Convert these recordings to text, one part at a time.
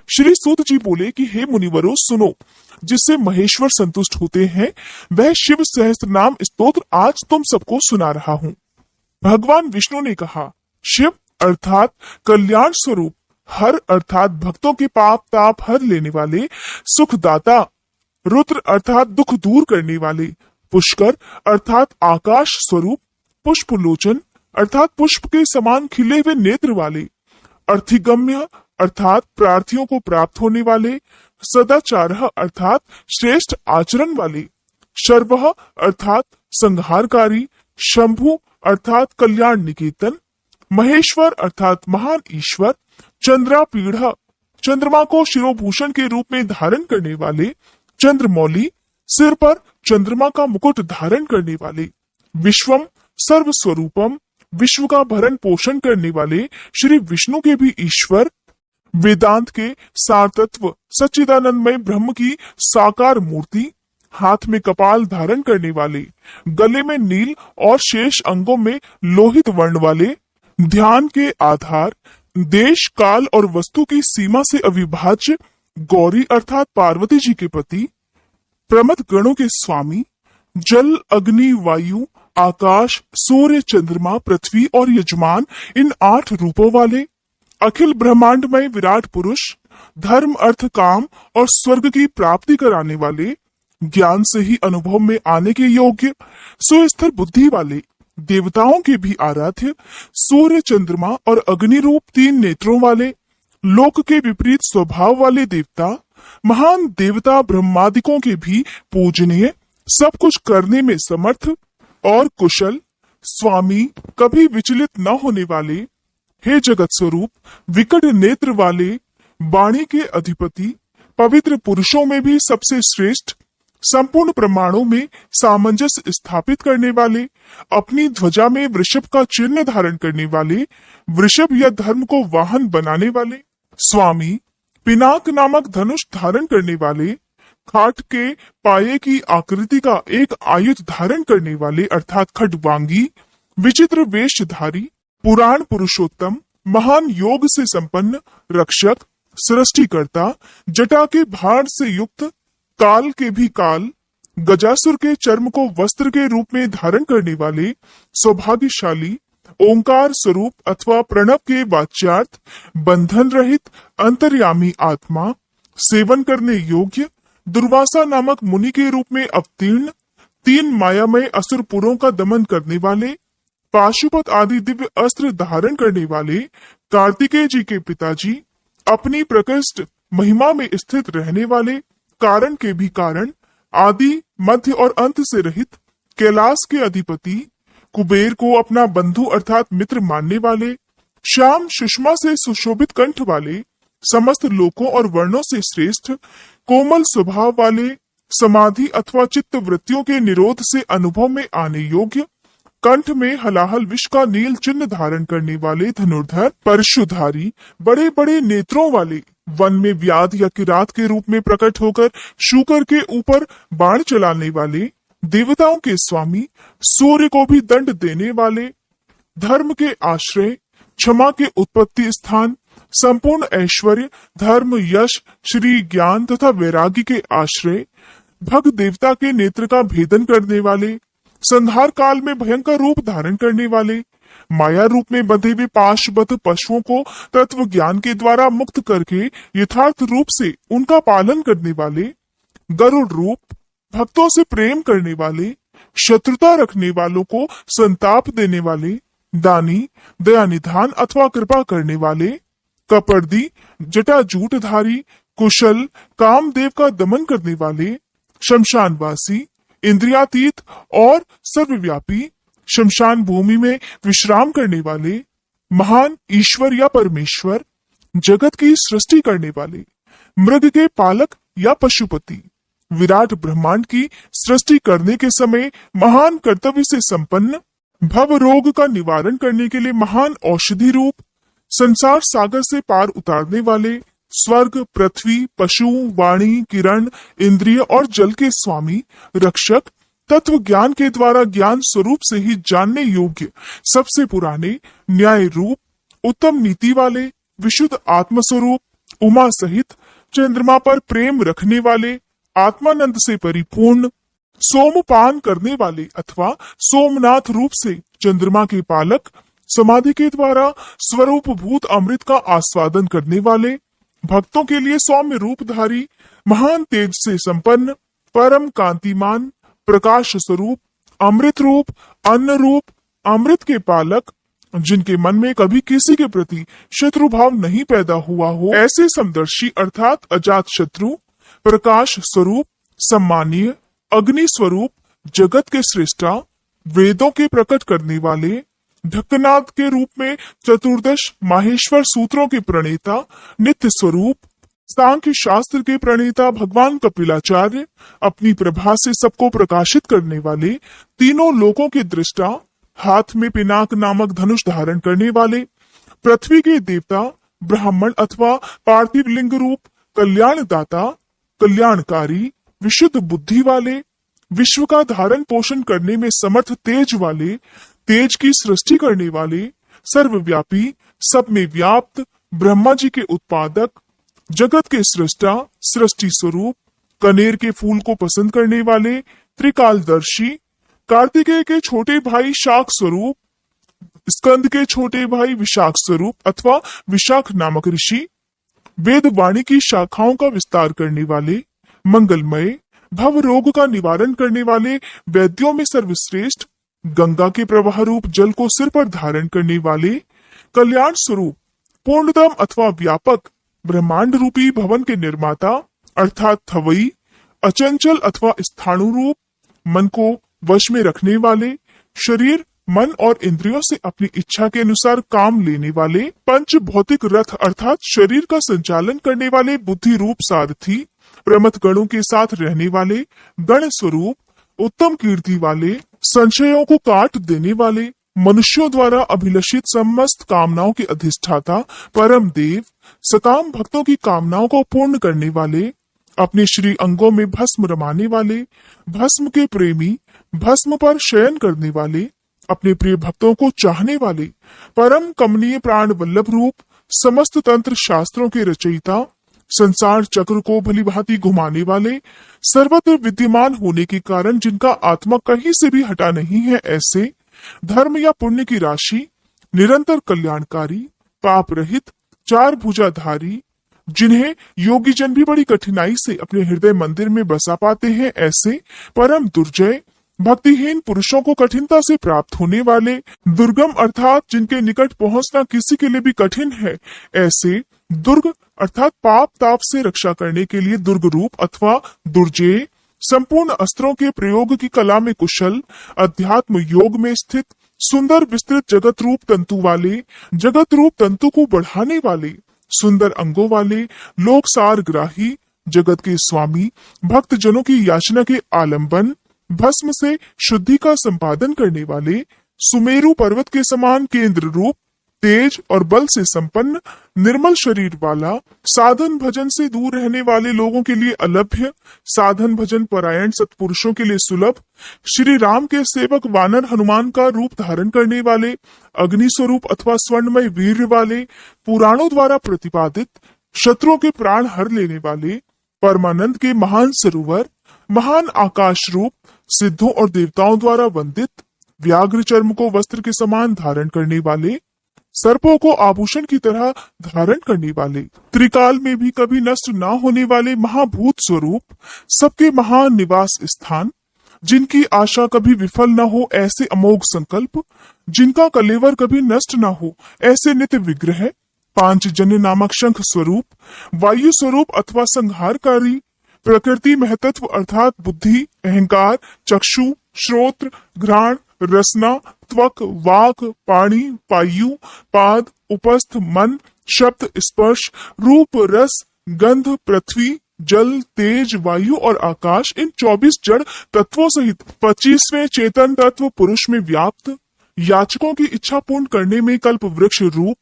श्री सूत जी बोले कि हे मुनिवरों सुनो, जिससे महेश्वर संतुष्ट होते हैं वह शिव सहस्त्र नाम स्तोत्र आज तुम सबको सुना रहा हूँ। भगवान विष्णु ने कहा, शिव अर्थात कल्याण स्वरूप, हर अर्थात भक्तों के पाप ताप हर लेने वाले, सुखदाता, रुद्र अर्थात दुख दूर करने वाले, पुष्कर अर्थात आकाश स्वरूप, पुष्पलोचन अर्थात पुष्प के समान खिले हुए नेत्र वाले, अर्थिगम्य अर्थात प्रार्थियों को प्राप्त होने वाले, सदाचारः अर्थात श्रेष्ठ आचरण वाले, शर्वः अर्थात संहारकारी, शंभु अर्थात कल्याण निकेतन, महेश्वर अर्थात महान ईश्वर, चंद्रापीढ़ चंद्रमा को शिरोभूषण के रूप में धारण करने वाले, चंद्रमौली सिर पर चंद्रमा का मुकुट धारण करने वाले, विश्वम सर्व स्वरूपम विश्व का भरण पोषण करने वाले श्री विष्णु के भी ईश्वर, वेदांत के सार तत्व सच्चिदानंदमय ब्रह्म की साकार मूर्ति, हाथ में कपाल धारण करने वाले, गले में नील और शेष अंगों में लोहित वर्ण वाले, ध्यान के आधार, देश काल और वस्तु की सीमा से अविभाज्य गौरी अर्थात पार्वती जी के पति, प्रमथ गणों के स्वामी, जल अग्नि वायु आकाश सूर्य चंद्रमा पृथ्वी और यजमान इन 8 रूपों वाले, अखिल ब्रह्मांडमय विराट पुरुष, धर्म अर्थ काम और स्वर्ग की प्राप्ति कराने वाले, ज्ञान से ही अनुभव में आने के योग्य, सुस्थिर बुद्धि वाले, देवताओं के भी आराध्य, सूर्य चंद्रमा और अग्नि रूप 3 नेत्रों वाले, लोक के विपरीत स्वभाव वाले देवता, महान देवता ब्रह्मादिकों के भी पूजनीय, सब कुछ करने में समर्थ और कुशल, स्वामी, कभी विचलित न होने वाले, हे जगत स्वरूप, विकट नेत्र वाले, वाणी के अधिपति, पवित्र पुरुषों में भी सबसे श्रेष्ठ, संपूर्ण प्रमाणों में सामंजस्य स्थापित करने वाले, अपनी ध्वजा में वृषभ का चिन्ह धारण करने वाले, वृषभ या धर्म को वाहन बनाने वाले, स्वामी, पिनाक नामक धनुष धारण करने वाले, खाट के पाये की आकृति का एक आयुध धारण करने वाले अर्थात खड्वांगी, विचित्र वेशधारी, पुराण पुरुषोत्तम, महान योग से संपन्न, रक्षक, सृष्टिकर्ता, जटा के भार से युक्त, काल के भी काल, गजासुर के चर्म को वस्त्र के रूप में धारण करने वाले, सौभाग्यशाली, ओंकार स्वरूप अथवा प्रणव के वाच्यार्थ, बंधन रहित, अंतर्यामी आत्मा, सेवन करने योग्य, दुर्वासा नामक मुनि के रूप में अवतीर्ण, 3 मायामय असुरपुरों का दमन करने वाले, पाशुपत आदि दिव्य अस्त्र धारण करने वाले, कार्तिकेय जी के पिताजी, अपनी प्रकृष्ट महिमा में स्थित रहने वाले, कारण के भी कारण, आदि मध्य और अंत से रहित, कैलाश के अधिपति, कुबेर को अपना बंधु अर्थात मित्र मानने वाले, श्याम सुषमा से सुशोभित कंठ वाले, समस्त लोकों और वर्णों से श्रेष्ठ, कोमल स्वभाव वाले, समाधि अथवा चित्त वृत्तियों के निरोध से अनुभव में आने योग्य, कंठ में हलाहल विष का नील चिन्ह धारण करने वाले धनुर्धर, परशुधारी, बड़े बड़े नेत्रों वाले, वन में व्याध या किरात के रूप में प्रकट होकर शूकर के ऊपर बाण चलाने वाले, देवताओं के स्वामी, सूर्य को भी दंड देने वाले, धर्म के आश्रय, क्षमा के उत्पत्ति स्थान, संपूर्ण ऐश्वर्य, धर्म, यश, श्री, ज्ञान तथा वैराग्य के आश्रय, भग देवता के नेत्र का भेदन करने वाले, संहार काल में भयंकर रूप धारण करने वाले, माया रूप में बंधे हुए पाशबद्ध पशुओं को तत्व ज्ञान के द्वारा मुक्त करके यथार्थ रूप से उनका पालन करने वाले, गरुड़ रूप, भक्तों से प्रेम करने वाले, शत्रुता रखने वालों को संताप देने वाले, दानी, दया निधान अथवा कृपा करने वाले, कपर्दी, जटा जूटधारी, कुशल, कामदेव का दमन करने वाले, शमशानवासी, इंद्रियातीत और सर्वव्यापी, शमशान भूमि में विश्राम करने वाले, महान ईश्वर या परमेश्वर, जगत की सृष्टि करने वाले, मृग के पालक या पशुपति, विराट ब्रह्मांड की सृष्टि करने के समय महान कर्तव्य से संपन्न, भव रोग का निवारण करने के लिए महान औषधि रूप, संसार सागर से पार उतारने वाले, स्वर्ग, पृथ्वी, पशु, वाणी, किरण, इंद्रिय और जल के स्वामी, रक्षक, तत्व ज्ञान के द्वारा ज्ञान स्वरूप से ही जानने योग्य, सबसे पुराने, न्याय रूप, उत्तम नीति वाले, विशुद्ध आत्मस्वरूप, उमा सहित चंद्रमा पर प्रेम रखने वाले, आत्मानंद से परिपूर्ण, सोमपान करने वाले अथवा सोमनाथ रूप से चंद्रमा के पालक, समाधि के द्वारा स्वरूप भूत अमृत का आस्वादन करने वाले, भक्तों के लिए सौम्य रूपधारी, महान तेज से संपन्न, परम कांतिमान, प्रकाश स्वरूप, अमृत रूप, अन्न रूप, अमृत के पालक, जिनके मन में कभी किसी के प्रति शत्रु भाव नहीं पैदा हुआ हो, ऐसे समदर्शी अर्थात अजात शत्रु, प्रकाश स्वरूप, सम्मानीय, अग्नि स्वरूप, जगत के सृष्टा, वेदों के प्रकट करने वाले, ढक्कनाद के रूप में चतुर्दश माहेश्वर सूत्रों के प्रणेता, नित्य स्वरूप, सांख्य शास्त्र के प्रणेता भगवान कपिलाचार्य, अपनी प्रभा से सबको प्रकाशित करने वाले, तीनों लोकों के दृष्टा, हाथ में पिनाक नामक धनुष धारण करने वाले, पृथ्वी के देवता, ब्राह्मण अथवा पार्थिव लिंग रूप, कल्याणदाता, कल्याणकारी, विशुद्ध बुद्धि वाले, विश्व का धारण पोषण करने में समर्थ तेज वाले, तेज की सृष्टि करने वाले, सर्वव्यापी, सब में व्याप्त, ब्रह्मा जी के उत्पादक, जगत के सृष्टा, सृष्टि स्वरूप, कनेर के फूल को पसंद करने वाले, त्रिकालदर्शी, कार्तिकेय के छोटे भाई शाक स्वरूप, स्कंद के छोटे भाई विशाख स्वरूप अथवा विशाख नामक ऋषि, वेद वाणी की शाखाओं का विस्तार करने वाले, मंगलमय, भव रोग का निवारण करने वाले, वैद्यों में सर्वश्रेष्ठ, गंगा के प्रवाह रूप जल को सिर पर धारण करने वाले, कल्याण स्वरूप, पूर्णतम अथवा व्यापक, ब्रह्मांड रूपी भवन के निर्माता अर्थात थवई, अचंचल अथवा स्थाणु रूप, मन को वश में रखने वाले, शरीर, मन और इंद्रियों से अपनी इच्छा के अनुसार काम लेने वाले, पंच भौतिक रथ अर्थात शरीर का संचालन करने वाले, बुद्धि रूप सारथी, प्रमथ गणों के साथ रहने वाले, गण स्वरूप, उत्तम कीर्ति वाले, संशयों को काट देने वाले, मनुष्यों द्वारा अभिलषित समस्त कामनाओं के अधिष्ठाता, परम देव, सकाम भक्तों की कामनाओं को पूर्ण करने वाले, अपने श्री अंगों में भस्म रमाने वाले, भस्म के प्रेमी, भस्म पर शयन करने वाले, अपने प्रिय भक्तों को चाहने वाले, परम कमनीय प्राण वल्लभ रूप, समस्त तंत्र शास्त्रों के रचयिता, संसार चक्र को भली भांति घुमाने वाले, सर्वत्र विद्यमान होने के कारण जिनका आत्मा कहीं से भी हटा नहीं है, ऐसे धर्म या पुण्य की राशि, निरंतर कल्याणकारी, पाप रहित, चार भुजाधारी, जिन्हें योगी जन भी बड़ी कठिनाई से अपने हृदय मंदिर में बसा पाते हैं, ऐसे परम दुर्जय, भक्तिहीन पुरुषों को कठिनता से प्राप्त होने वाले, दुर्गम अर्थात जिनके निकट पहुंचना किसी के लिए भी कठिन है, ऐसे दुर्ग अर्थात पाप ताप से रक्षा करने के लिए दुर्ग रूप अथवा दुर्जय, संपूर्ण अस्त्रों के प्रयोग की कला में कुशल, अध्यात्म योग में स्थित, सुंदर विस्तृत जगत रूप तंतु वाले, जगत रूप तंतु को बढ़ाने वाले, सुंदर अंगों वाले, लोक सार ग्राही, जगत के स्वामी, भक्त जनों की याचना के आलंबन, भस्म से शुद्धि का संपादन करने वाले, सुमेरु पर्वत के समान केंद्र रूप, तेज और बल से संपन्न, निर्मल शरीर वाला, साधन भजन से दूर रहने वाले लोगों के लिए अलभ्य, साधन भजन परायण सत्पुरुषों के लिए सुलभ, श्री राम के सेवक वानर हनुमान का रूप धारण करने वाले, अग्नि स्वरूप अथवा स्वर्णमय वीर्य वाले, पुराणों द्वारा प्रतिपादित, शत्रुओं के प्राण हर लेने वाले, परमानंद के महान सरोवर, महान आकाश रूप, सिद्धों और देवताओं द्वारा वंदित, व्याघ्र चर्म को वस्त्र के समान धारण करने वाले, सर्पों को आभूषण की तरह धारण करने वाले, त्रिकाल में भी कभी नष्ट न होने वाले महाभूत स्वरूप, सबके महान निवास स्थान, जिनकी आशा कभी विफल न हो ऐसे अमोघ संकल्प, जिनका कलेवर कभी नष्ट न हो ऐसे नित्य विग्रह, पांच जन्य नामक शंख स्वरूप, वायु स्वरूप अथवा संहारकारी, प्रकृति महतत्व अर्थात बुद्धि, अहंकार, चक्षु, श्रोत्र, घ्राण, रसना, त्वक, वाक, पाणी, पायु, पाद, उपस्थ, मन, शब्द, स्पर्श, रूप, रस, गंध, पृथ्वी, जल, तेज, वायु और आकाश, इन 24 जड़ तत्वों सहित 25वें चेतन तत्व पुरुष में व्याप्त, याचकों की इच्छा पूर्ण करने में कल्प वृक्ष रूप,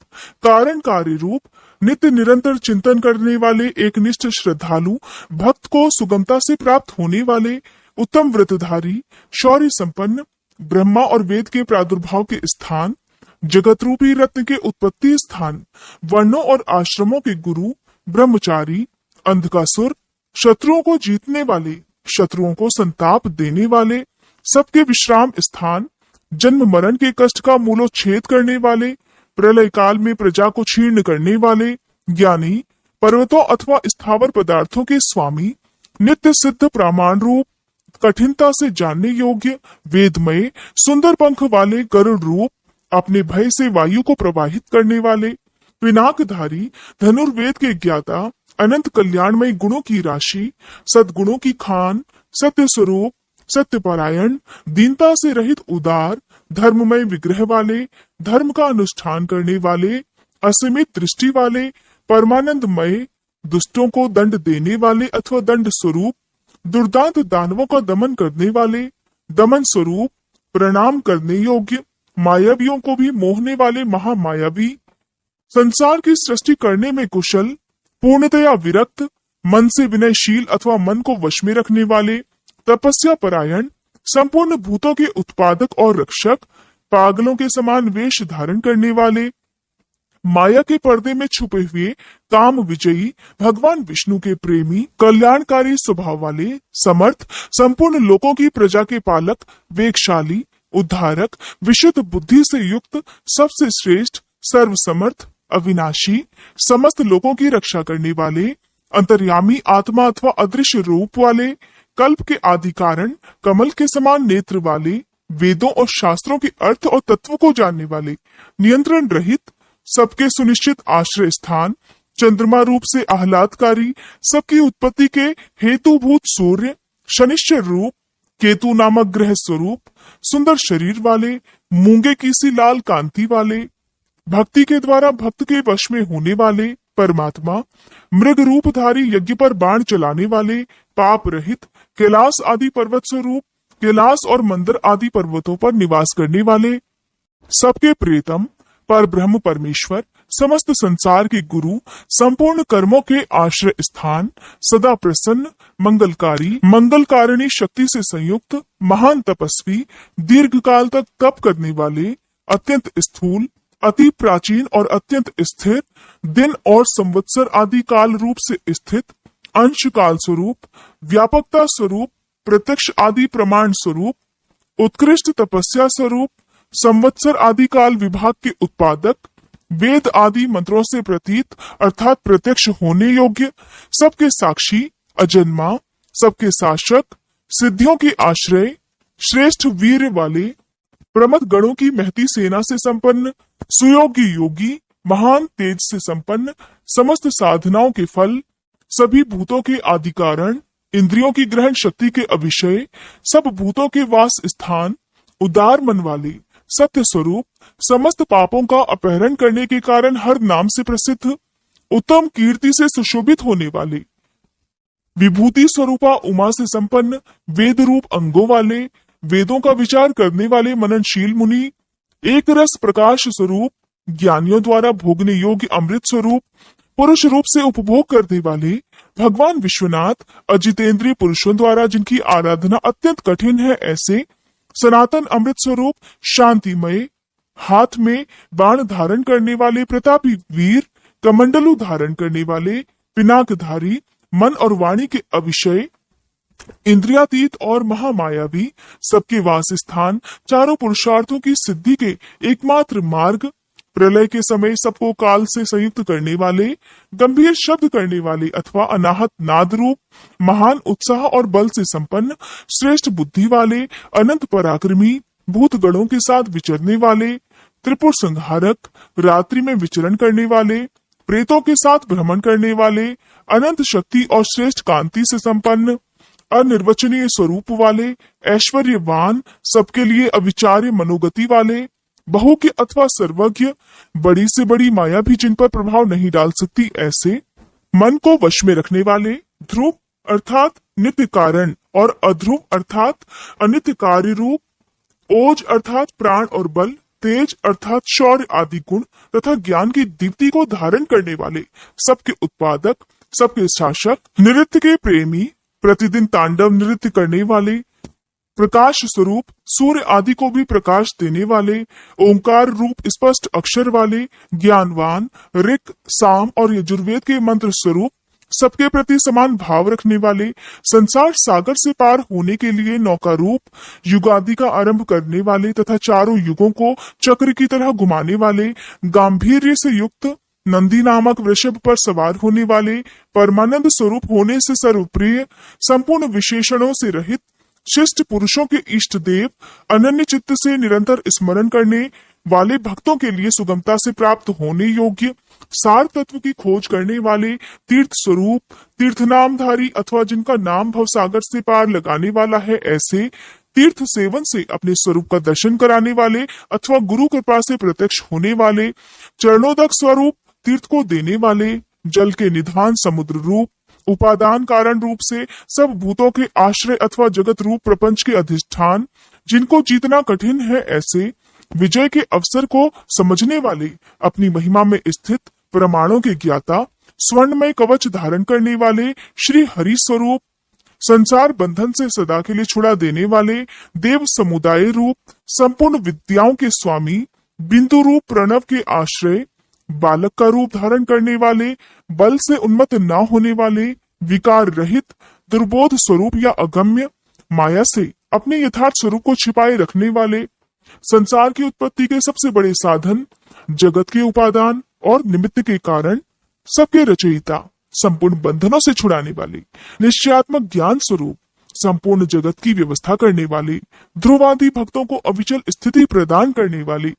कारण कार्य रूप, नित्य निरंतर चिंतन करने वाले एक निष्ठ श्रद्धालु, भक्त को सुगमता से प्राप्त होने वाले, उत्तम व्रतधारी, शौर्य संपन्न, ब्रह्मा और वेद के प्रादुर्भाव के स्थान, जगत रूपी रत्न के उत्पत्ति स्थान, वर्णों और आश्रमों के गुरु, ब्रह्मचारी, अंधकासुर, शत्रुओं को जीतने वाले, शत्रुओं को संताप देने वाले, सबके विश्राम स्थान, जन्म मरण के कष्ट का मूलोच्छेद करने वाले, प्रलय काल में प्रजा को छीर्ण करने वाले, ज्ञानी, पर्वतों अथवा स्थावर पदार्थों के स्वामी, नित्य सिद्ध प्रमाण रूप, कठिनता से जानने योग्य, वेदमय, सुंदर पंख वाले, गरुड़ रूप, अपने भय से वायु को प्रवाहित करने वाले, पिनाकधारी, धनुर्वेद के ज्ञाता, अनंत कल्याणमय गुणों की राशि, सद्गुणों की खान, सत्य स्वरूप, सत्यपरायण, दीनता से रहित उदार, धर्ममय विग्रह वाले, धर्म का अनुष्ठान करने वाले, असीमित दृष्टि वाले, परमानंदमय, दुष्टों को दंड देने वाले अथवा दंड स्वरूप, दुर्दांत दानवों का दमन करने वाले, दमन स्वरूप, प्रणाम करने योग्य, मायावियों को भी मोहने वाले महामायावी, संसार की सृष्टि करने में कुशल, पूर्णतया विरक्त, मन से विनयशील अथवा मन को वश में रखने वाले, तपस्या परायण, संपूर्ण भूतों के उत्पादक और रक्षक, पागलों के समान वेश धारण करने वाले, माया के पर्दे में छुपे हुए काम विजयी, भगवान विष्णु के प्रेमी, कल्याणकारी स्वभाव वाले, समर्थ, संपूर्ण लोकों की प्रजा के पालक, वेगशाली, उद्धारक, विशुद्ध बुद्धि से युक्त, सबसे श्रेष्ठ, सर्वसमर्थ, अविनाशी, समस्त लोगों की रक्षा करने वाले, अंतर्यामी आत्मा अथवा अदृश्य रूप वाले, कल्प के आदि कारण, कमल के समान नेत्र वाले, वेदों और शास्त्रों के अर्थ और तत्व को जानने वाले, नियंत्रण रहित, सबके सुनिश्चित आश्रय स्थान, चंद्रमा रूप से आह्लादकारी, सबकी उत्पत्ति के हेतुभूत सूर्य, शनिश्चर रूप, केतु नामक ग्रह स्वरूप, सुंदर शरीर वाले, मूंगे की सी लाल कांति वाले, भक्ति के द्वारा भक्त के वश में होने वाले, परमात्मा, मृग रूपधारी, यज्ञ पर बाण चलाने वाले, पाप रहित, कैलाश आदि पर्वत स्वरूप, कैलाश और मंदिर आदि पर्वतों पर निवास करने वाले, सबके प्रियतम, पर ब्रह्म परमेश्वर, समस्त संसार के गुरु, संपूर्ण कर्मों के आश्रय स्थान, सदा प्रसन्न, मंगलकारी, मंगल कारिणी शक्ति से संयुक्त, महान तपस्वी, दीर्घ काल तक तप करने वाले, अत्यंत स्थूल, अति प्राचीन और अत्यंत स्थिर, दिन और संवत्सर आदि काल रूप से स्थित, अंश काल स्वरूप, व्यापकता स्वरूप, प्रत्यक्ष आदि प्रमाण स्वरूप, उत्कृष्ट तपस्या स्वरूप, संवत्सर आदि काल विभाग के उत्पादक, वेद आदि मंत्रों से प्रतीत अर्थात प्रत्यक्ष होने योग्य, सबके साक्षी, अजन्मा, सबके शासक, सिद्धियों के आश्रय, श्रेष्ठ वीर वाले, प्रमथ गणों की महती सेना से संपन्न, सुयोगी योगी, महान तेज से संपन्न, समस्त साधनाओं के फल, सभी भूतों के आदि कारण, इंद्रियों की ग्रहण शक्ति के अविषय, सब भूतों के वास स्थान, उदार मन वाले, सत्य स्वरूप, समस्त पापों का अपहरण करने के कारण हर नाम से प्रसिद्ध, उत्तम कीर्ति से सुशोभित होने वाले, विभूति स्वरूपा उमा से संपन्न, वेद रूप अंगों वाले, वेदों का विचार करने वाले मननशील मुनि, एक रस प्रकाश स्वरूप, ज्ञानियों द्वारा भोगने योग्य अमृत स्वरूप, पुरुष रूप से उपभोग करने वाले, भगवान विश्वनाथ, अजितेंद्रिय पुरुषों द्वारा जिनकी आराधना अत्यंत कठिन है, ऐसे सनातन अमृत स्वरूप, शांतिमय, हाथ में बाण धारण करने वाले प्रतापी वीर, कमंडलू धारण करने वाले, पिनाकधारी, मन और वाणी के अविषय, इंद्रियातीत और महामायावी, सबके वास स्थान, चारों पुरुषार्थों की सिद्धि के एकमात्र मार्ग, प्रलय के समय सबको काल से संयुक्त करने वाले, गंभीर शब्द करने वाले अथवा अनाहत नाद रूप, महान उत्साह और बल से संपन्न, श्रेष्ठ बुद्धि वाले, अनंत पराक्रमी, भूत गणों के साथ विचरने वाले, त्रिपुर संहारक, रात्रि में विचरण करने वाले, प्रेतों के साथ भ्रमण करने वाले, अनंत शक्ति और श्रेष्ठ कांति से संपन्न, अनिर्वचनीय स्वरूप वाले, ऐश्वर्यवान, सबके लिए अविचार्य मनोगति वाले, बहु के अथवा सर्वज्ञ, बड़ी से बड़ी माया भी जिन पर प्रभाव नहीं डाल सकती, ऐसे मन को वश में रखने वाले, ध्रुव अर्थात नित्य कारण और अध्रुव अर्थात अनित्य कार्य रूप, ओज अर्थात प्राण और बल, तेज अर्थात शौर्य आदि गुण तथा ज्ञान की दीप्ति को धारण करने वाले, सबके उत्पादक, सबके शासक, नृत्य के प्रेमी, प्रतिदिन तांडव नृत्य करने वाले, प्रकाश स्वरूप, सूर्य आदि को भी प्रकाश देने वाले, ओंकार रूप स्पष्ट अक्षर वाले, ज्ञानवान, ऋक, साम और यजुर्वेद के मंत्र स्वरूप, सबके प्रति समान भाव रखने वाले, संसार सागर से पार होने के लिए नौका रूप, युगादि का आरंभ करने वाले तथा चारों युगों को चक्र की तरह घुमाने वाले, गांभीर्य से युक्त, नंदी नामक वृषभ पर सवार होने वाले, परमानंद स्वरूप होने से सर्वप्रिय, संपूर्ण विशेषणों से रहित, शिष्ट पुरुषों के इष्ट देव, अनन्य चित्त से निरंतर स्मरण करने वाले भक्तों के लिए सुगमता से प्राप्त होने योग्य, सार तत्व की खोज करने वाले, तीर्थ स्वरूप, तीर्थ नामधारी अथवा जिनका नाम भवसागर से पार लगाने वाला है, ऐसे तीर्थ सेवन से अपने स्वरूप का दर्शन कराने वाले अथवा गुरु कृपा से प्रत्यक्ष होने वाले, चरणोदक स्वरूप, तीर्थ को देने वाले, जल के निधान समुद्र रूप, उपादान कारण रूप से सब भूतों के आश्रय अथवा जगत रूप प्रपंच के अधिष्ठान, जिनको जीतना कठिन है, ऐसे विजय के अवसर को समझने वाले, अपनी महिमा में स्थित प्रमाणों के ज्ञाता, स्वर्णमय कवच धारण करने वाले, श्री हरि स्वरूप, संसार बंधन से सदा के लिए छुड़ा देने वाले, देव समुदाय रूप, संपूर्ण विद्याओं के स्वामी, बिंदु रूप प्रणव के आश्रय, बालक का रूप धारण करने वाले, बल से उन्मत्त न होने वाले, विकार रहित, दुर्बोध स्वरूप या अगम्य, माया से अपने यथार्थ स्वरूप को छिपाए रखने वाले, संसार की उत्पत्ति के सबसे बड़े साधन, जगत के उपादान और निमित्त के कारण, सबके रचयिता, संपूर्ण बंधनों से छुड़ाने वाले, निश्चयात्मक ज्ञान स्वरूप, संपूर्ण जगत की व्यवस्था करने वाले, ध्रुवादि भक्तों को अविचल स्थिति प्रदान करने वाले,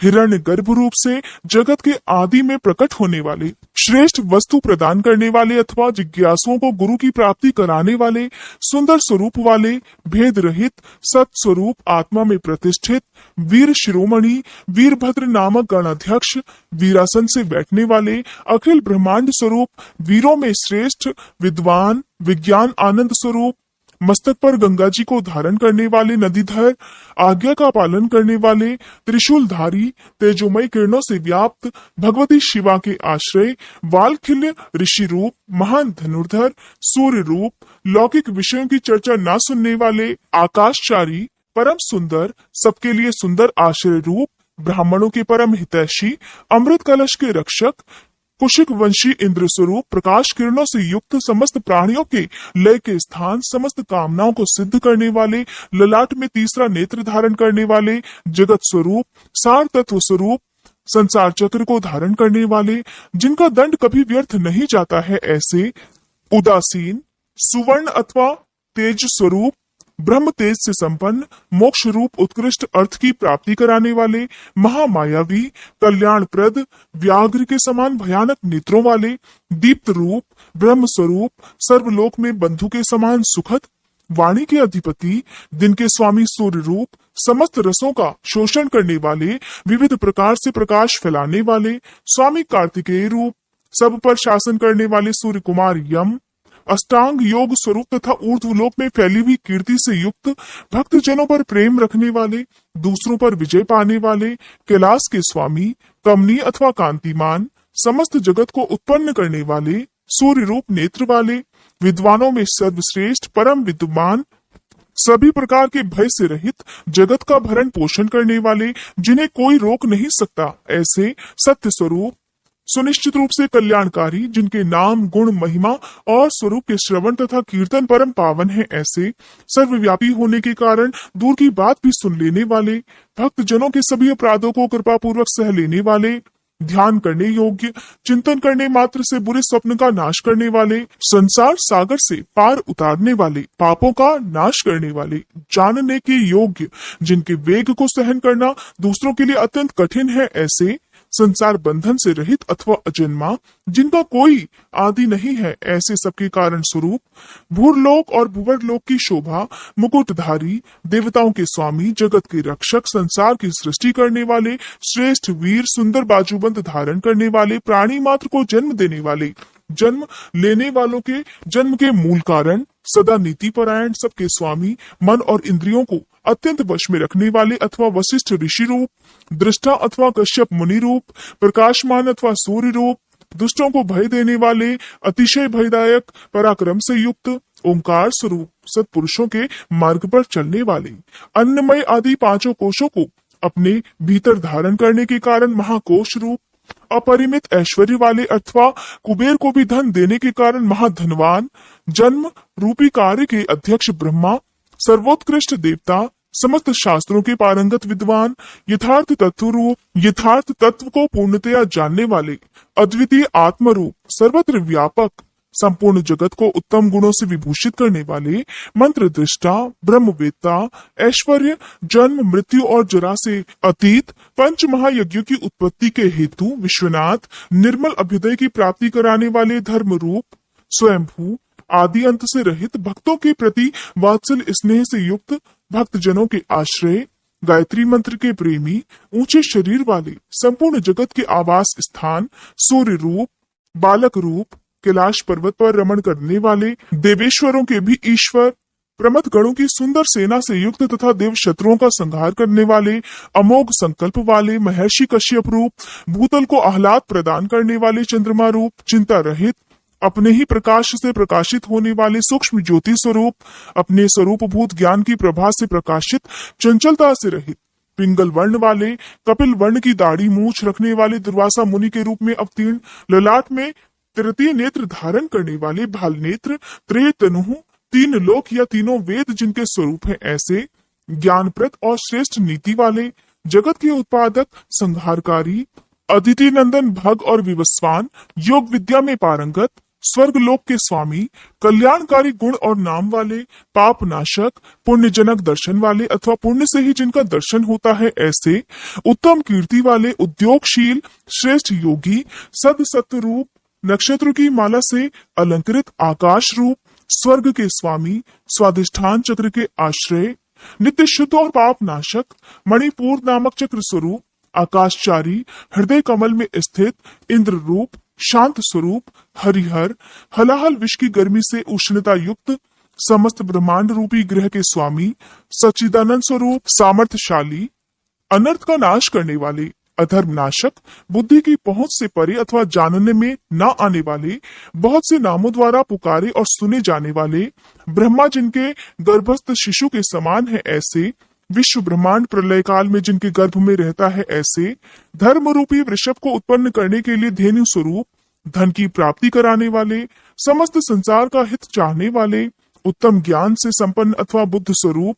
हिरण्य गर्भ रूप से जगत के आदि में प्रकट होने वाले, श्रेष्ठ वस्तु प्रदान करने वाले अथवा जिज्ञासुओं को गुरु की प्राप्ति कराने वाले, सुंदर स्वरूप वाले, भेद रहित, सत स्वरूप आत्मा में प्रतिष्ठित, वीर शिरोमणि, वीरभद्र नामक गणाध्यक्ष, वीरासन से बैठने वाले, अखिल ब्रह्मांड स्वरूप, वीरों में श्रेष्ठ, विद्वान, विज्ञान आनंद स्वरूप, मस्तक पर गंगा जी को धारण करने वाले नदीधर, आज्ञा का पालन करने वाले, त्रिशूलधारी, तेजोमय किरणों से व्याप्त, भगवती शिवा के आश्रय, वालखिल्य ऋषि रूप, महान धनुर्धर, सूर्य रूप, लौकिक विषयों की चर्चा न सुनने वाले, आकाशचारी, परम सुंदर, सबके लिए सुंदर आश्रय रूप, ब्राह्मणों के परम हितैषी, अमृत कलश के रक्षक, कुशिक वंशी इंद्र स्वरूप, प्रकाश किरणों से युक्त, समस्त प्राणियों के लय के स्थान, समस्त कामनाओं को सिद्ध करने वाले, ललाट में तीसरा नेत्र धारण करने वाले, जगत स्वरूप, सार तत्व स्वरूप, संसार चक्र को धारण करने वाले, जिनका दंड कभी व्यर्थ नहीं जाता है, ऐसे उदासीन, सुवर्ण अथवा तेज स्वरूप, ब्रह्म तेज से संपन्न, मोक्ष रूप उत्कृष्ट अर्थ की प्राप्ति कराने वाले, महामायावी, कल्याणप्रद, व्याघ्र के समान भयानक नेत्रों वाले, दीप्त रूप, ब्रह्म स्वरूप, सर्वलोक में बंधु के समान सुखद, वाणी के अधिपति, दिन के स्वामी सूर्य रूप, समस्त रसों का शोषण करने वाले, विविध प्रकार से प्रकाश फैलाने वाले, स्वामी कार्तिकेय रूप, सब पर शासन करने वाले सूर्य कुमार यम, अष्टांग योग स्वरूप तथा ऊर्ध्वलोक में फैली हुई कीर्ति से युक्त, भक्त जनों पर प्रेम रखने वाले, दूसरों पर विजय पाने वाले, कैलाश के स्वामी, कमनी अथवा कांतिमान, समस्त जगत को उत्पन्न करने वाले, सूर्य रूप नेत्र वाले, विद्वानों में सर्वश्रेष्ठ, परम विद्वान, सभी प्रकार के भय से रहित, जगत का भरण पोषण करने वाले, जिन्हें कोई रोक नहीं सकता, ऐसे सत्य स्वरूप, सुनिश्चित रूप से कल्याणकारी, जिनके नाम, गुण, महिमा और स्वरूप के श्रवण तथा कीर्तन परम पावन है, ऐसे सर्वव्यापी होने के कारण दूर की बात भी सुन लेने वाले, भक्त जनों के सभी अपराधों को कृपा पूर्वक सह लेने वाले, ध्यान करने योग्य, चिंतन करने मात्र से बुरे स्वप्न का नाश करने वाले, संसार सागर से पार उतारने वाले, पापों का नाश करने वाले, जानने के योग्य, जिनके वेग को सहन करना दूसरों के लिए अत्यंत कठिन है, ऐसे संसार बंधन से रहित अथवा अजन्मा, जिनका कोई आदि नहीं है, ऐसे सबके कारण स्वरूप, भूरलोक और भुवरलोक की शोभा, मुकुटधारी, देवताओं के स्वामी, जगत के रक्षक, संसार की सृष्टि करने वाले, श्रेष्ठ वीर, सुंदर बाजूबंद धारण करने वाले, प्राणी मात्र को जन्म देने वाले, जन्म लेने वालों के जन्म के मूल कारण, सदा नीति परायण, सबके स्वामी, मन और इंद्रियों को अत्यंत वश में रखने वाले अथवा वशिष्ठ ऋषि रूप, दृष्टा अथवा कश्यप मुनि रूप, प्रकाशमान अथवा सूर्य रूप, दुष्टों को भय देने वाले, अतिशय भयदायक, पराक्रम से युक्त, ओंकार स्वरूप सत्पुरुषों के मार्ग पर चलने वाले, अन्नमय आदि पांचों कोशों को अपने भीतर धारण करने के कारण महाकोश रूप, अपरिमित ऐश्वर्य वाले अथवा कुबेर को भी धन देने के कारण महाधनवान, जन्म रूपी कार्य के अध्यक्ष ब्रह्मा, सर्वोत्कृष्ट देवता, समस्त शास्त्रों के पारंगत विद्वान, यथार्थ तत्व रूप, यथार्थ तत्व को पूर्णतया जानने वाले, अद्वितीय आत्म रूप, सर्वत्र व्यापक, संपूर्ण जगत को उत्तम गुणों से विभूषित करने वाले, मंत्र दृष्टा, ब्रह्मवेत्ता, ऐश्वर्य, जन्म मृत्यु और जरा से अतीत, पंच महायज्ञों की उत्पत्ति के हेतु विश्वनाथ, निर्मल अभ्युदय की प्राप्ति कराने वाले धर्म रूप, स्वयंभू, आदि अंत से रहित, भक्तों के प्रति वात्सल्य स्नेह से युक्त, भक्त जनों के आश्रय, गायत्री मंत्र के प्रेमी, ऊंचे शरीर वाले, संपूर्ण जगत के आवास स्थान, सूर्य रूप, बालक रूप, कैलाश पर्वत पर रमण करने वाले, देवेश्वरों के भी ईश्वर, प्रमथ गणों की सुंदर सेना से युक्त तथा देव शत्रुओं का संहार करने वाले, अमोघ संकल्प वाले, महर्षि कश्यप रूप, भूतल को आह्लाद प्रदान करने वाले चंद्रमा रूप, चिंता रहित, अपने ही प्रकाश से प्रकाशित होने वाले सूक्ष्म ज्योति स्वरूप, अपने स्वरूप भूत ज्ञान की प्रभा से प्रकाशित, चंचलता से रहित, पिंगल वर्ण वाले, कपिल वर्ण की दाढ़ी मूछ रखने वाले, दुर्वासा मुनि के रूप में अवतीर्ण, ललाट में तृतीय नेत्र धारण करने वाले, भाल नेत्र, त्रय तनुः, तीन लोक या तीनों वेद जिनके स्वरूप हैं ऐसे, ज्ञानप्रद और श्रेष्ठ नीति वाले, जगत के उत्पादक, संहारकारी, अदिति नंदन भग और विवस्वान, योग विद्या में पारंगत, स्वर्ग लोक के स्वामी, कल्याणकारी गुण और नाम वाले, पाप नाशक, पुण्यजनक दर्शन वाले अथवा पुण्य से ही जिनका दर्शन होता है ऐसे, उत्तम कीर्ति वाले, उद्योगशील, श्रेष्ठ योगी, सद सत्व रूप, नक्षत्र की माला से अलंकृत, आकाश रूप, स्वर्ग के स्वामी, स्वाधिष्ठान चक्र के आश्रय, नित्य शुद्ध और पाप नाशक, मणिपुर नामक चक्र स्वरूप, आकाशचारी, हृदय कमल में स्थित, इंद्र रूप, शांत स्वरूप, हरिहर, हलाहल विष की गर्मी से उष्णता युक्त, समस्त ब्रह्मांड रूपी ग्रह के स्वामी, सच्चिदानंद स्वरूप, सामर्थ्यशाली, अनर्थ का नाश करने वाले, अधर्म नाशक, बुद्धि की पहुंच से परे अथवा जानने में न आने वाले, बहुत से नामों द्वारा पुकारे और सुने जाने वाले, ब्रह्मा जिनके गर्भस्थ शिशु के समान है ऐसे, विश्व ब्रह्मांड प्रलय काल में जिनके गर्भ में रहता है ऐसे, धर्म रूपी वृषभ को उत्पन्न करने के लिए धेनु स्वरूप, धन की प्राप्ति कराने वाले, समस्त संसार का हित चाहने वाले, उत्तम ज्ञान से संपन्न अथवा बुद्ध स्वरूप,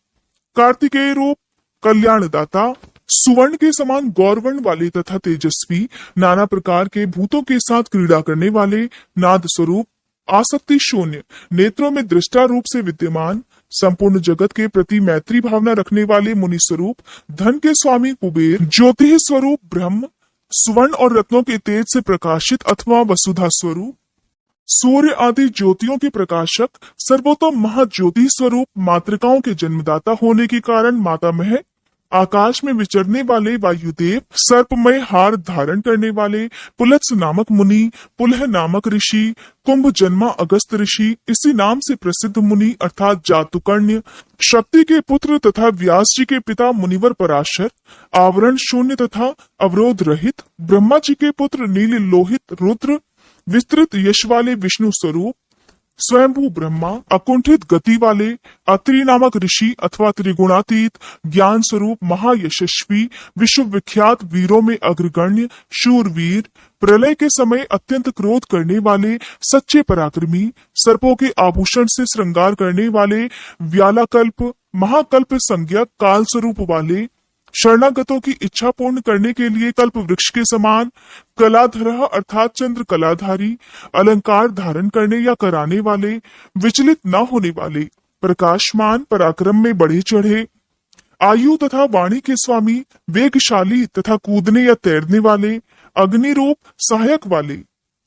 कार्तिकेय रूप, कल्याणदाता, सुवर्ण के समान गौरवर्ण वाले तथा तेजस्वी, नाना प्रकार के भूतों के साथ क्रीड़ा करने वाले, नाद स्वरूप, आसक्ति शून्य, नेत्रों में दृष्टा रूप से विद्यमान, संपूर्ण जगत के प्रति मैत्री भावना रखने वाले मुनि स्वरूप, धन के स्वामी कुबेर, ज्योति स्वरूप ब्रह्म, सुवर्ण और रत्नों के तेज से प्रकाशित अथवा वसुधा स्वरूप, सूर्य आदि ज्योतियों के प्रकाशक, सर्वोत्तम महाज्योति स्वरूप, मातृकाओं के जन्मदाता होने के कारण मातामह, आकाश में विचरने वाले वायुदेव, सर्पमय हार धारण करने वाले, पुलत्स नामक मुनि, पुलह नामक ऋषि, कुंभ जन्मा अगस्त ऋषि, इसी नाम से प्रसिद्ध मुनि अर्थात जातुकर्ण्य, शक्ति के पुत्र तथा व्यास जी के पिता मुनिवर पराशर, आवरण शून्य तथा अवरोध रहित, ब्रह्मा जी के पुत्र नील लोहित रुद्र, विस्तृत यश वाले विष्णु स्वरूप, स्वयंभू ब्रह्मा, अकुंठित गति वाले, अत्रि नामक ऋषि अथवा त्रिगुणातीत, ज्ञान स्वरूप महायशस्वी, विश्व विख्यात वीरों में अग्रगण्य, शूरवीर, प्रलय के समय अत्यंत क्रोध करने वाले, सच्चे पराक्रमी, सर्पों के आभूषण से श्रृंगार करने वाले, व्यालाकल्प, महाकल्प संज्ञक, काल स्वरूप वाले, शरणागतों की इच्छा पूर्ण करने के लिए कल्प वृक्ष के समान, कलाधर अर्थात चंद्र कलाधारी, अलंकार धारण करने या कराने वाले, विचलित न होने वाले, प्रकाशमान, पराक्रम में बढ़े चढ़े, आयु तथा वाणी के स्वामी, वेगशाली तथा कूदने या तैरने वाले, अग्नि रूप सहायक वाले,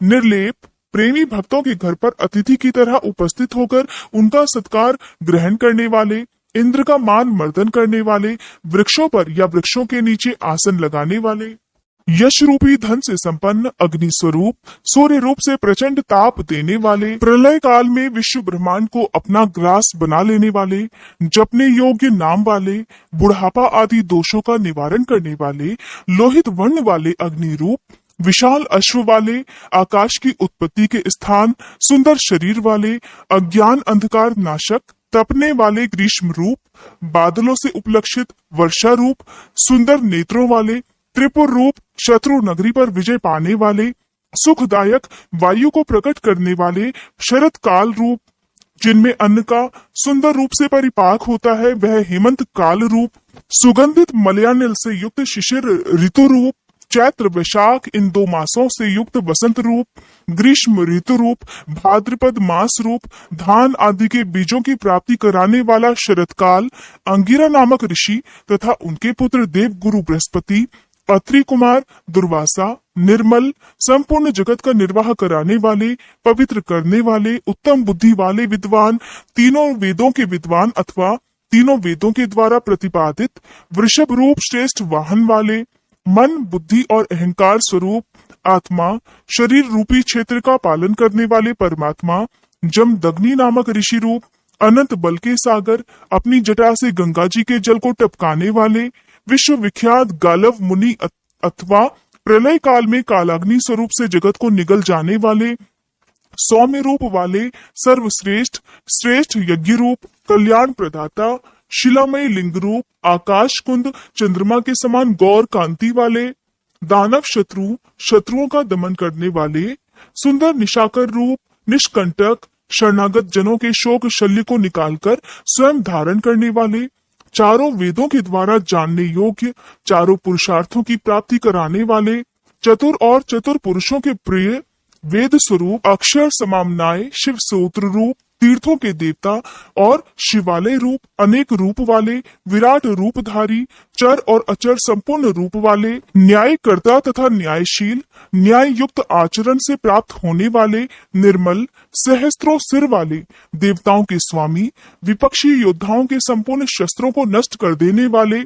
निर्लेप, प्रेमी भक्तों के घर पर अतिथि की तरह उपस्थित होकर उनका सत्कार ग्रहण करने वाले, इंद्र का मान मर्दन करने वाले, वृक्षों पर या वृक्षों के नीचे आसन लगाने वाले, यश रूपी धन से संपन्न, अग्नि स्वरूप, सूर्य रूप से प्रचंड ताप देने वाले, प्रलय काल में विश्व ब्रह्मांड को अपना ग्रास बना लेने वाले, जपने योग्य नाम वाले, बुढ़ापा आदि दोषों का निवारण करने वाले, लोहित वर्ण वाले अग्नि रूप, विशाल अश्व वाले, आकाश की उत्पत्ति के स्थान, सुंदर शरीर वाले, अज्ञान अंधकार नाशक, तपने वाले ग्रीष्म रूप, बादलों से उपलक्षित वर्षा रूप, सुंदर नेत्रों वाले, त्रिपुर रूप, शत्रु नगरी पर विजय पाने वाले, सुखदायक वायु को प्रकट करने वाले, शरद काल रूप, जिनमें अन्न का सुंदर रूप से परिपाक होता है, वह हेमंत काल रूप, सुगंधित मलयानिल से युक्त शिशिर ऋतु रूप, चैत्र वैशाख इन 2 मासों से युक्त वसंत रूप, ग्रीष्म ऋतु रूप, भाद्रपद मास रूप, धान आदि के बीजों की प्राप्ति कराने वाला शरद काल, अंगिरा नामक ऋषि तथा उनके पुत्र देव गुरु बृहस्पति, अत्रि कुमार, दुर्वासा, निर्मल, संपूर्ण जगत का निर्वाह कराने वाले, पवित्र करने वाले, उत्तम बुद्धि वाले विद्वान, तीनों वेदों के विद्वान अथवा तीनों वेदों के द्वारा प्रतिपादित, वृषभ रूप श्रेष्ठ वाहन वाले, मन, बुद्धि और अहंकार स्वरूप आत्मा, शरीर रूपी क्षेत्र का पालन करने वाले परमात्मा, जमदग्नि नामक ऋषि रूप, अनंत बल के सागर, अपनी जटा से गंगा जी के जल को टपकाने वाले, विश्व विख्यात गालव मुनि अथवा प्रलय काल में कालाग्नि स्वरूप से जगत को निगल जाने वाले, सौम्य रूप वाले, सर्वश्रेष्ठ, श्रेष्ठ यज्ञ रूप, कल्याण प्रदाता, शिलामय लिंग रूप, आकाश कुंद, चंद्रमा के समान गौर कांति वाले, दानव शत्रु, शत्रुओं का दमन करने वाले, सुंदर निशाकर रूप, निष्कंटक, शरणागत जनों के शोक शल्य को निकालकर स्वयं धारण करने वाले, चारों वेदों के द्वारा जानने योग्य, चारों पुरुषार्थों की प्राप्ति कराने वाले, चतुर और चतुर पुरुषों के प्रिय, वेद स्वरूप, अक्षर समामनाय, शिव सूत्र रूप, तीर्थों के देवता और शिवालय रूप, अनेक रूप वाले, विराट रूपधारी, चर और अचर संपूर्ण रूप वाले, न्यायकर्ता तथा न्यायशील, न्याय युक्त आचरण से प्राप्त होने वाले, निर्मल, सहस्त्रों सिर वाले, देवताओं के स्वामी, विपक्षी योद्धाओं के संपूर्ण शस्त्रों को नष्ट कर देने वाले,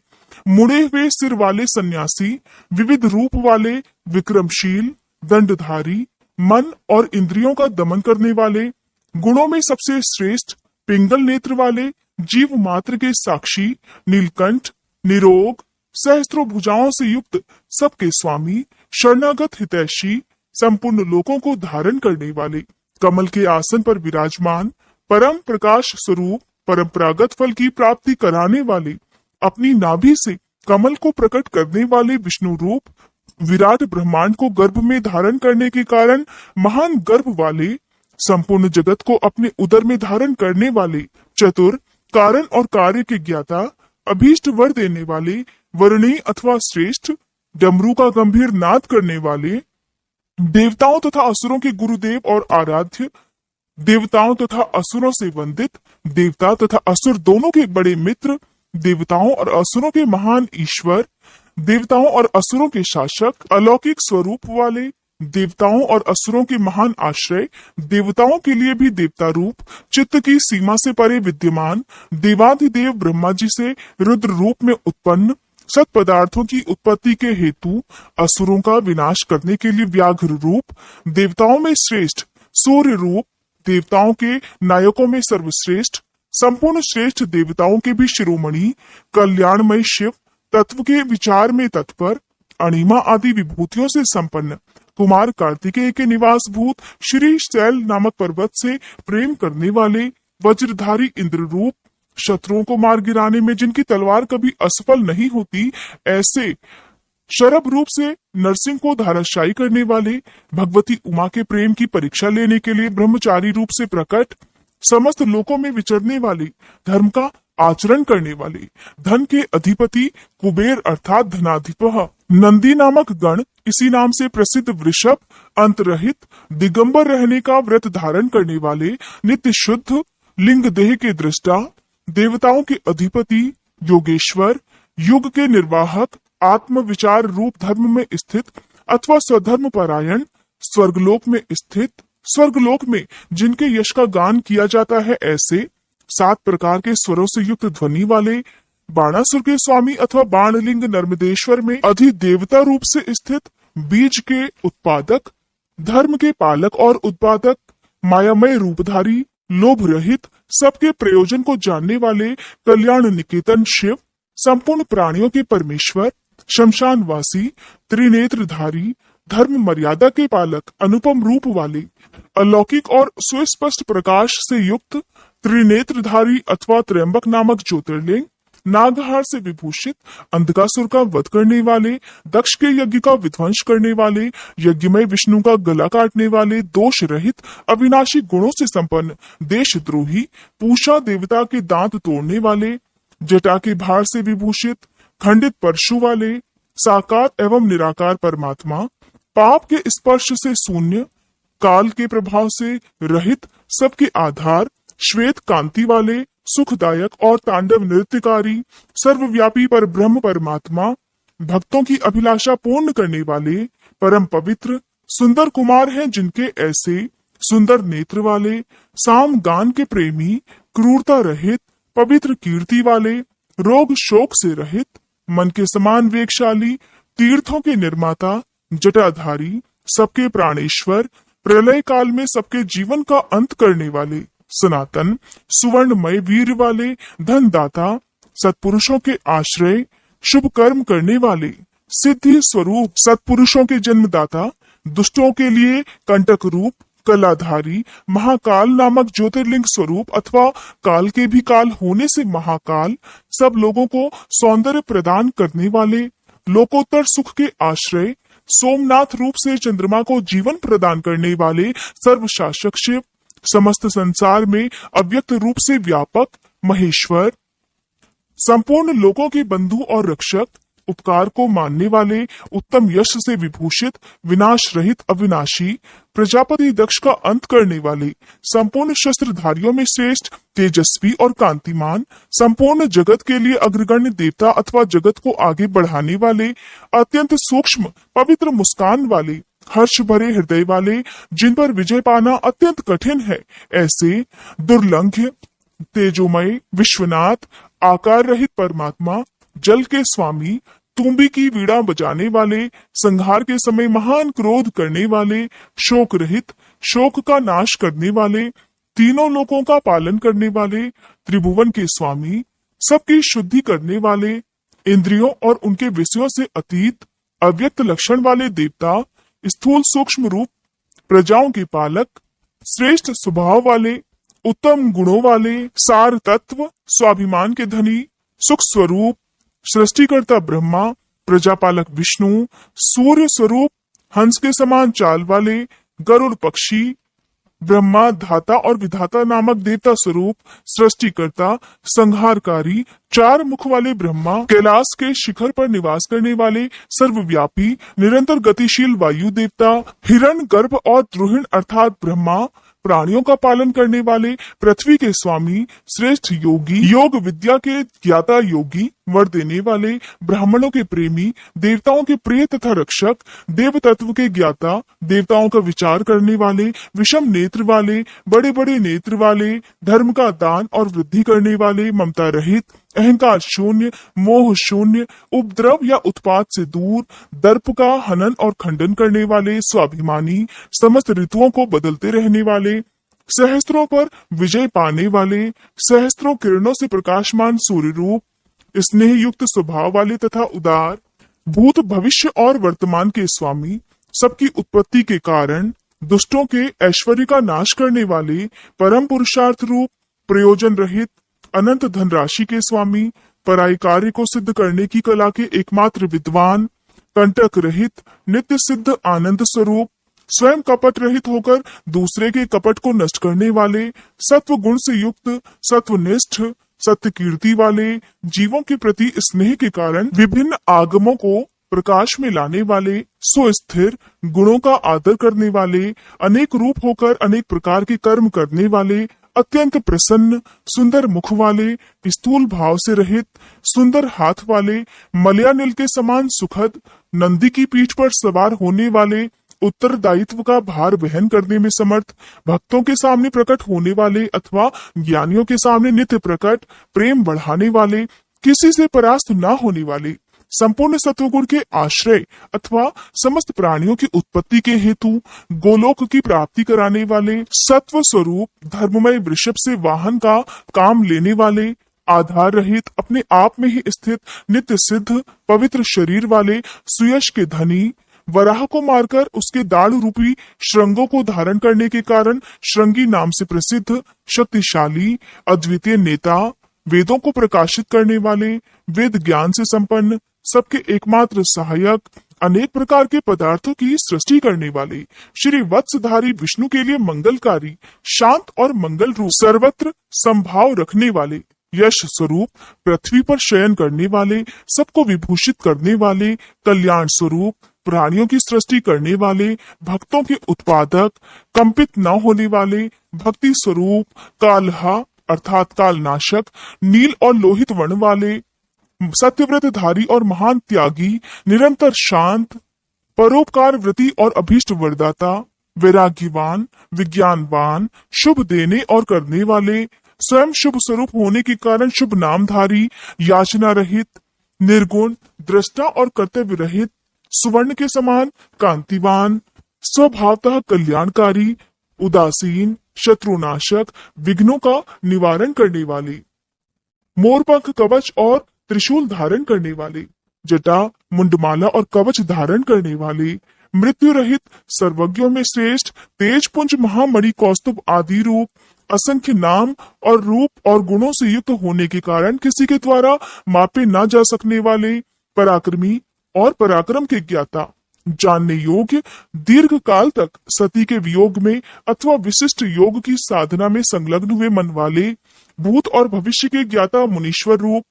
मुड़े हुए सिर वाले सन्यासी, विविध रूप वाले, विक्रमशील, दंडधारी, मन और इंद्रियों का दमन करने वाले, गुणों में सबसे श्रेष्ठ, पिंगल नेत्र वाले, जीव मात्र के साक्षी, नीलकंठ, निरोग, सहस्त्रों भुजाओं से युक्त, सबके स्वामी, शरणागत हितैषी, संपूर्ण लोकों को धारण करने वाले, कमल के आसन पर विराजमान, परम प्रकाश स्वरूप, परंपरागत फल की प्राप्ति कराने वाले, अपनी नाभि से कमल को प्रकट करने वाले विष्णु रूप, विराट ब्रह्मांड को गर्भ में धारण करने के कारण महान गर्भ वाले, संपूर्ण जगत को अपने उदर में धारण करने वाले, चतुर, कारण और कार्य के ज्ञाता, अभीष्ट वर देने वाले, वर्णीय अथवा श्रेष्ठ, डमरू का गंभीर नाद करने वाले, देवताओं तथा असुरों के गुरुदेव और आराध्य, देवताओं तथा असुरों से वंदित, देवता तथा असुर दोनों के बड़े मित्र, देवताओं और असुरों के महान ईश्वर, देवताओं और असुरों के शासक, अलौकिक स्वरूप वाले, देवताओं और असुरों के महान आश्रय, देवताओं के लिए भी देवता रूप, चित्त की सीमा से परे विद्यमान, देवाधिदेव ब्रह्मा जी से रुद्र रूप में उत्पन्न, सत पदार्थों की उत्पत्ति के हेतु, असुरों का विनाश करने के लिए व्याघ्र रूप, देवताओं में श्रेष्ठ, सूर्य रूप, देवताओं के नायकों में सर्वश्रेष्ठ, संपूर्ण श्रेष्ठ देवताओं के भी शिरोमणि, कल्याणमय शिव, तत्व के विचार में तत्पर, अणिमा आदि विभूतियों से संपन्न, कुमार कार्तिकेय के निवास भूत श्री शैल नामक पर्वत से प्रेम करने वाले, वज्रधारी इंद्र रूप, शत्रुओं को मार गिराने में जिनकी तलवार कभी असफल नहीं होती, ऐसे शरभ रूप से नरसिंह को धाराशायी करने वाले, भगवती उमा के प्रेम की परीक्षा लेने के लिए ब्रह्मचारी रूप से प्रकट, समस्त लोकों में विचरने वाले, धर्म का आचरण करने वाले, धन के अधिपति कुबेर अर्थात धनाधिपः, नंदी नामक गण, इसी नाम से प्रसिद्ध वृषभ, अंतरहित, दिगंबर रहने का व्रत धारण करने वाले, नित्य शुद्ध, लिंग देह के दृष्टा, देवताओं के अधिपति, योगेश्वर, युग के निर्वाहक, आत्म विचार रूप धर्म में स्थित अथवा स्वधर्म परायण, स्वर्गलोक में स्थित, स्वर्गलोक में जिनके यश का गान किया जाता है, ऐसे 7 प्रकार के स्वरों से युक्त ध्वनि वाले, बाणासुर के स्वामी अथवा बाणलिंग नर्मदेश्वर में अधिदेवता रूप से स्थित, बीज के उत्पादक, धर्म के पालक और उत्पादक, मायामय रूपधारी, लोभ रहित, सबके प्रयोजन को जानने वाले, कल्याण निकेतन शिव, संपूर्ण प्राणियों के परमेश्वर, शमशानवासी, त्रिनेत्रधारी, धर्म मर्यादा के पालक, अनुपम रूप वाले, अलौकिक और सुस्पष्ट प्रकाश से युक्त, त्रिनेत्रधारी अथवा त्र्यंबक नामक ज्योतिर्लिंग, नागहार से विभूषित, अंधकासुर का वध करने वाले, दक्ष के यज्ञ का विध्वंस करने वाले, यज्ञमय विष्णु का गला काटने वाले, दोष रहित, अविनाशी गुणों से संपन्न, देशद्रोही, पूषा देवता के दांत तोड़ने वाले, जटा के भार से विभूषित, खंडित परशु वाले, साकार एवं निराकार परमात्मा, पाप के स्पर्श से शून्य, काल के प्रभाव से रहित, सबके आधार, श्वेत कांति वाले, सुखदायक और तांडव नृत्यकारी, सर्वव्यापी पर ब्रह्म परमात्मा, भक्तों की अभिलाषा पूर्ण करने वाले, परम पवित्र, सुंदर कुमार हैं जिनके ऐसे सुंदर नेत्र वाले, साम गान के प्रेमी, क्रूरता रहित, पवित्र कीर्ति वाले, रोग शोक से रहित, मन के समान वेगशाली, तीर्थों के निर्माता, जटाधारी, सबके प्राणेश्वर, प्रलय काल में सबके जीवन का अंत करने वाले, सनातन, सुवर्णमय वीर वाले, धनदाता, सत्पुरुषों के आश्रय, शुभ कर्म करने वाले, सिद्धि स्वरूप, सत्पुरुषों के जन्मदाता, दुष्टों के लिए कंटक रूप, कलाधारी, महाकाल नामक ज्योतिर्लिंग स्वरूप अथवा काल के भी काल होने से महाकाल, सब लोगों को सौंदर्य प्रदान करने वाले, लोकोत्तर सुख के आश्रय, सोमनाथ रूप से चंद्रमा को जीवन प्रदान करने वाले, सर्वशासक शिव, समस्त संसार में अव्यक्त रूप से व्यापक महेश्वर, संपूर्ण लोगों के बंधु और रक्षक, उपकार को मानने वाले, उत्तम यश से विभूषित, विनाश रहित, अविनाशी, प्रजापति दक्ष का अंत करने वाले, संपूर्ण शस्त्रधारियों में श्रेष्ठ, तेजस्वी और कांतिमान, संपूर्ण जगत के लिए अग्रगण्य देवता अथवा जगत को आगे बढ़ाने वाले, अत्यंत सूक्ष्म पवित्र मुस्कान वाले, हर्ष भरे हृदय वाले, जिन पर विजय पाना अत्यंत कठिन है, ऐसे दुर्लंघ्य, तेजोमय, विश्वनाथ, आकार रहित परमात्मा, जल के स्वामी, तुम्बी की वीणा बजाने वाले, संहार के समय महान क्रोध करने वाले, शोक रहित, शोक का नाश करने वाले, तीनों लोकों का पालन करने वाले, त्रिभुवन के स्वामी, सबकी शुद्धि करने वाले, इंद्रियों और उनके विषयों से अतीत, अव्यक्त लक्षण वाले देवता, स्थूल सूक्ष्म रूप, प्रजाओं के पालक, श्रेष्ठ स्वभाव वाले, उत्तम गुणों वाले, सार तत्व, स्वाभिमान के धनी, सुख स्वरूप, सृष्टिकर्ता ब्रह्मा, प्रजापालक विष्णु, सूर्य स्वरूप, हंस के समान चाल वाले, गरुड़ पक्षी, ब्रह्मा धाता और विधाता नामक देवता स्वरूप, सृष्टिकर्ता, संहारकारी, चार मुख वाले ब्रह्मा, कैलाश के शिखर पर निवास करने वाले, सर्वव्यापी, निरंतर गतिशील वायु देवता, हिरण गर्भ और द्रुहिण अर्थात ब्रह्मा, प्राणियों का पालन करने वाले, पृथ्वी के स्वामी, श्रेष्ठ योगी, योग विद्या के ज्ञाता योगी, वर देने वाले, ब्राह्मणों के प्रेमी, देवताओं के प्रिय तथा रक्षक, देव तत्व के ज्ञाता, देवताओं का विचार करने वाले, विषम नेत्र वाले, बड़े बड़े नेत्र वाले, धर्म का दान और वृद्धि करने वाले, ममता रहित, अहंकार शून्य, मोह शून्य, उपद्रव या उत्पात से दूर, दर्प का हनन और खंडन करने वाले, स्वाभिमानी, समस्त ऋतुओं को बदलते रहने वाले, सहस्त्रों पर विजय पाने वाले, सहस्त्रों किरणों से प्रकाशमान सूर्य रूप, स्नेह युक्त स्वभाव वाले तथा उदार, भूत भविष्य और वर्तमान के स्वामी, सबकी उत्पत्ति के कारण, दुष्टों के ऐश्वर्य का नाश करने वाले, परम पुरुषार्थ रूप, प्रयोजन रहित, अनंत धनराशि के स्वामी, पराई कार्य को सिद्ध करने की कला के एकमात्र विद्वान, कंटक रहित, नित्य सिद्ध आनंद स्वरूप, स्वयं कपट रहित होकर दूसरे के कपट को नष्ट करने वाले, सत्व गुण से युक्त, सत्वनिष्ठ, सत्य कीर्ति वाले, जीवों के प्रति स्नेह के कारण विभिन्न आगमों को प्रकाश में लाने वाले, सुस्थिर, गुणों का आदर करने वाले, अनेक रूप होकर अनेक प्रकार के कर्म करने वाले, अत्यंत प्रसन्न, सुंदर मुख वाले, स्थूल भाव से रहित, सुंदर हाथ वाले, मलयानिल के समान सुखद, नंदी की पीठ पर सवार होने वाले, उत्तरदायित्व का भार वहन करने में समर्थ, भक्तों के सामने प्रकट होने वाले अथवा ज्ञानियों के सामने नित्य प्रकट, प्रेम बढ़ाने वाले, किसी से परास्त न होने वाले, संपूर्ण सत्वगुण के आश्रय अथवा समस्त प्राणियों की उत्पत्ति के हेतु गोलोक की प्राप्ति कराने वाले, सत्व स्वरूप, धर्ममय वृषभ से वाहन का काम लेने वाले, आधार रहित, अपने आप में ही स्थित, नित्य सिद्ध, पवित्र शरीर वाले, सुयश के धनी, वराह को मारकर उसके दाढ़ रूपी श्रृंगों को धारण करने के कारण श्रृंगी नाम से प्रसिद्ध, शक्तिशाली, अद्वितीय नेता, वेदों को प्रकाशित करने वाले, वेद ज्ञान से संपन्न, सबके एकमात्र सहायक, अनेक प्रकार के पदार्थों की सृष्टि करने वाले, श्री वत्सधारी विष्णु के लिए मंगलकारी, शांत और मंगल रूप, सर्वत्र संभाव रखने वाले, यश स्वरूप, पृथ्वी पर शयन करने वाले, सबको विभूषित करने वाले, कल्याण स्वरूप, प्राणियों की सृष्टि करने वाले, भक्तों के उत्पादक, कंपित न होने वाले, भक्ति स्वरूप, कालहा अर्थात कालनाशक, नील और लोहित वर्ण वाले, सत्यव्रतधारी और महान त्यागी, निरंतर शांत, परोपकार व्रती और अभीष्ट वरदाता, वैराग्यवान, विज्ञानवान, शुभ देने और करने वाले, स्वयं शुभ स्वरूप होने के कारण शुभ नामधारी, याचना रहित, निर्गुण, दृष्टा और कर्तव्य रहित, सुवर्ण के समान कांतिवान, स्वभावतः कल्याणकारी, उदासीन, शत्रुनाशक, विघ्नों का निवारण करने वाले, मोरपंख कवच और त्रिशूल धारण करने वाले, जटा, मुंडमाला और कवच धारण करने वाले, मृत्यु रहित, सर्वज्ञों में श्रेष्ठ, तेजपुंज महामणि कौस्तुभ आदि रूप, असंख्य नाम और रूप और गुणों से युक्त होने के कारण किसी के द्वारा मापे न जा सकने वाले, पराक्रमी और पराक्रम के ज्ञाता, जानने योग्य, दीर्घ काल तक सती के वियोग में अथवा विशिष्ट योग की साधना में संलग्न हुए मन वाले, भूत और भविष्य के ज्ञाता मुनीश्वर रूप,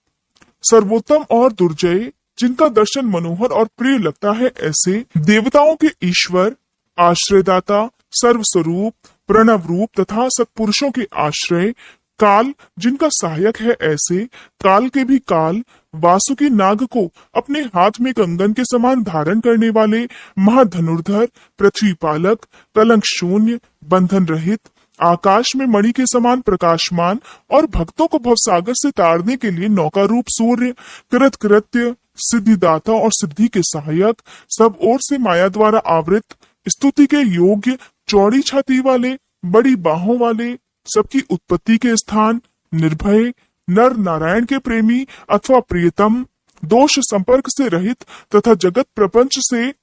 सर्वोत्तम और दुर्जय, जिनका दर्शन मनोहर और प्रिय लगता है ऐसे, देवताओं के ईश्वर, आश्रयदाता, सर्वस्वरूप, प्रणव रूप तथा सत्पुरुषों के आश्रय, काल, जिनका सहायक है ऐसे, काल के भी काल, वासुकी नाग को अपने हाथ में कंगन के समान धारण करने वाले, महाधनुर्धर, पृथ्वी पालक, कलंक शून्य, बंधन रहित, आकाश में मणि के समान प्रकाशमान और भक्तों को भवसागर से तारने के लिए नौका रूप सूर्य, कृत कृत्य, सिद्धिदाता और सिद्धि के सहायक, सब ओर से माया द्वारा आवृत, स्तुति के योग्य, चौड़ी छाती वाले, बड़ी बाहों वाले, सबकी उत्पत्ति के स्थान, निर्भय, नर नारायण के प्रेमी अथवा प्रियतम, दोष संपर्क से रहित तथा जगत प्रपंच से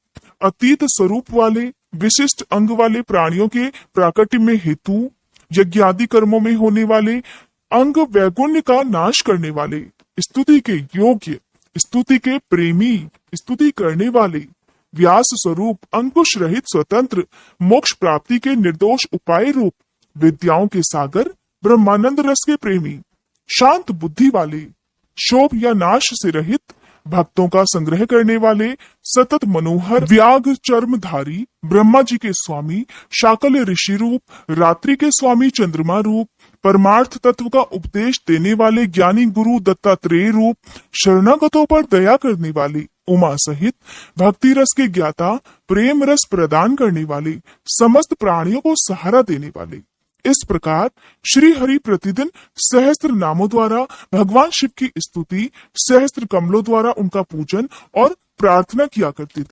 अतीत स्वरूप वाले, विशिष्ट अंग वाले प्राणियों के प्राकट्य में हेतु, यज्ञादि कर्मों में होने वाले, अंग वैगुण्य का नाश करने वाले, स्तुति के योग्य, स्तुति के प्रेमी, स्तुति करने वाले, व्यास स्वरूप, अंकुश रहित स्वतंत्र, मोक्ष प्राप्ति के निर्दोष उपाय रूप, विद्याओं के सागर, ब्रह्मानंद रस के प्रेमी, शांत बुद्धि वाले, शोभ या नाश से रहित, भक्तों का संग्रह करने वाले, सतत मनोहर, व्याघ्र चर्मधारी, ब्रह्मा जी के स्वामी, शाकल ऋषि रूप, रात्रि के स्वामी चंद्रमा रूप, परमार्थ तत्व का उपदेश देने वाले ज्ञानी गुरु दत्तात्रेय रूप, शरणागतों पर दया करने वाले, उमा सहित, भक्ति रस के ज्ञाता, प्रेम रस प्रदान करने वाले, समस्त प्राणियों को सहारा देने वाले। इस प्रकार श्री हरि प्रतिदिन सहस्त्र नामों द्वारा भगवान शिव की स्तुति, सहस्त्र कमलों द्वारा उनका पूजन और प्रार्थना किया करते थे।